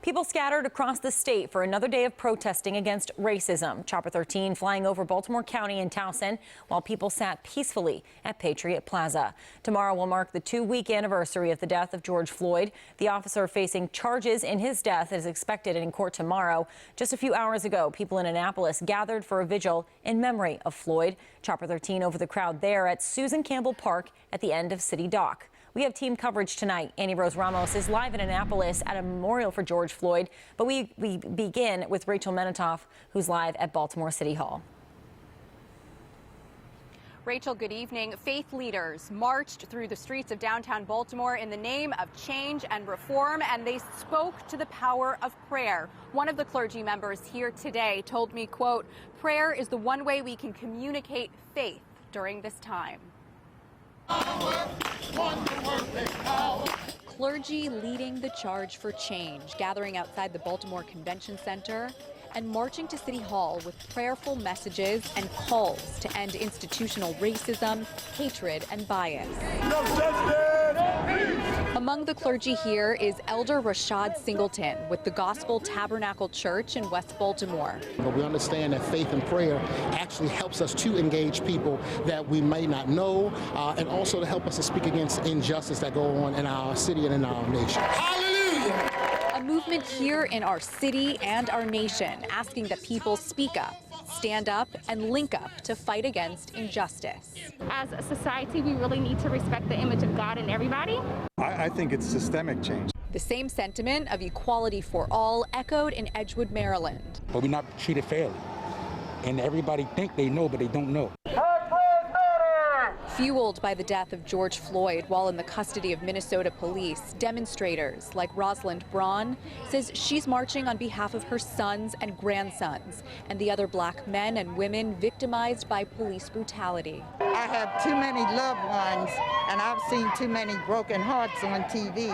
People scattered across the state for another day of protesting against racism. Chopper 13 flying over Baltimore County and Towson while people sat peacefully at Patriot Plaza. Tomorrow will mark the 2-week anniversary of the death of George Floyd. The officer facing charges in his death is expected in court tomorrow. Just a few hours ago, people in Annapolis gathered for a vigil in memory of Floyd. Chopper 13 over the crowd there at Susan Campbell Park at the end of City Dock. We have team coverage tonight. Annie Rose Ramos is live in Annapolis at a memorial for George Floyd. But we begin with Rachel Menitoff, who's live at Baltimore City Hall. Rachel, good evening. Faith leaders marched through the streets of downtown Baltimore in the name of change and reform, and they spoke to the power of prayer. One of the clergy members here today told me, quote, "Prayer is the one way we can communicate faith during this time." Clergy leading the charge for change, gathering outside the Baltimore Convention Center and marching to City Hall with prayerful messages and calls to end institutional racism, hatred, and bias. No justice! Among the clergy here is Elder Rashad Singleton with the Gospel Tabernacle Church in West Baltimore. But we understand that faith and prayer actually helps us to engage people that we may not know, and also to help us to speak against injustice that go on in our city and in our nation. Hallelujah! A movement here in our city and our nation asking that people speak up, stand up, and link up to fight against injustice. As a society, we really need to respect the image of God in everybody. I think it's systemic change. The same sentiment of equality for all echoed in Edgewood, Maryland. But we're not treated fairly. And everybody think they know, but they don't know. Fueled by the death of George Floyd while in the custody of Minnesota police, demonstrators like Rosalind Braun says she's marching on behalf of her sons and grandsons and the other black men and women victimized by police brutality. I have too many loved ones, and I've seen too many broken hearts on TV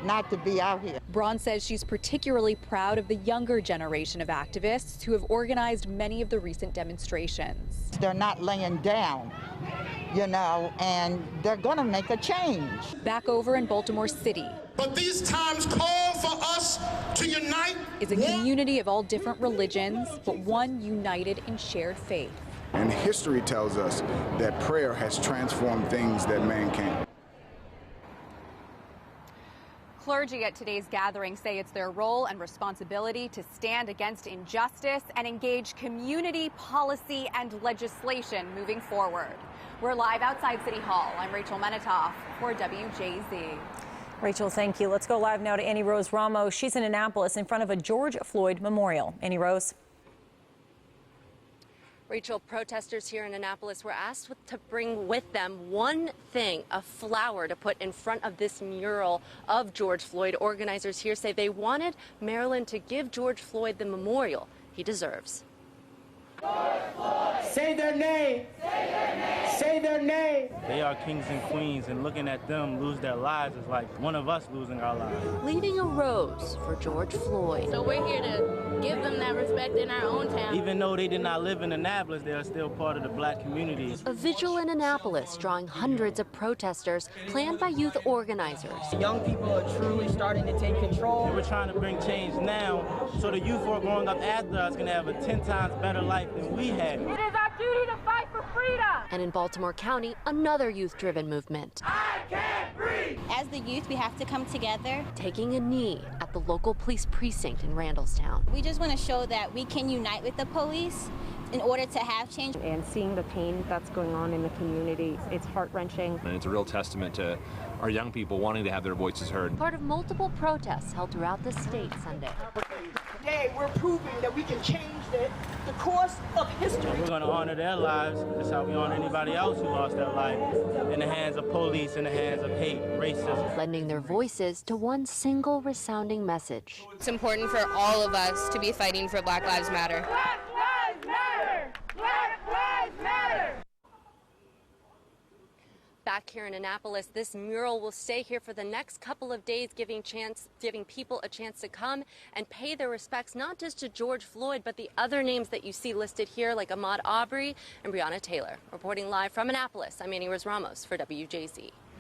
not to be out here. Braun says she's particularly proud of the younger generation of activists who have organized many of the recent demonstrations. They're not laying down, you know, and they're going to make a change. Back over in Baltimore City. But these times call for us to unite. Is a community of all different religions, but one united in shared faith. And history tells us that prayer has transformed things that man can't. Clergy at today's gathering say it's their role and responsibility to stand against injustice and engage community policy and legislation moving forward. We're live outside City Hall. I'm Rachel Menitoff for WJZ. Rachel, thank you. Let's go live now to Annie Rose Ramos. She's in Annapolis in front of a George Floyd memorial. Annie Rose. Rachel, protesters here in Annapolis were asked to bring with them one thing, a flower to put in front of this mural of George Floyd. Organizers here say they wanted Maryland to give George Floyd the memorial he deserves. Say their name. Say their name. Say their name. They are kings and queens, and looking at them lose their lives is like one of us losing our lives. Leaving a rose for George Floyd. So we're here to give them that respect in our own town. Even though they did not live in Annapolis, they are still part of the black community. A vigil in Annapolis drawing hundreds of protesters planned by youth organizers. Young people are truly starting to take control. We're trying to bring change now so the youth who are growing up after us can have a 10 times better life than we had. It is our duty to fight for freedom. And in Baltimore County, another youth-driven movement. I can't breathe. As the youth, we have to come together. Taking a knee at the local police precinct in Randallstown. We just want to show that we can unite with the police in order to have change. And seeing the pain that's going on in the community, it's heart-wrenching. And it's a real testament to our young people wanting to have their voices heard. Part of multiple protests held throughout the state Sunday. Today, we're proving that we can change the course of history. We're going to honor their lives just how we honor anybody else who lost their life in the hands of police, in the hands of hate, racism. Lending their voices to one single resounding message. It's important for all of us to be fighting for Black Lives Matter. Black Lives Matter. Black Lives Matter. Back here in Annapolis, this mural will stay here for the next couple of days, giving people a chance to come and pay their respects, not just to George Floyd, but the other names that you see listed here, like Ahmaud Arbery and Breonna Taylor. Reporting live from Annapolis, I'm Annie Rose Ramos for WJZ.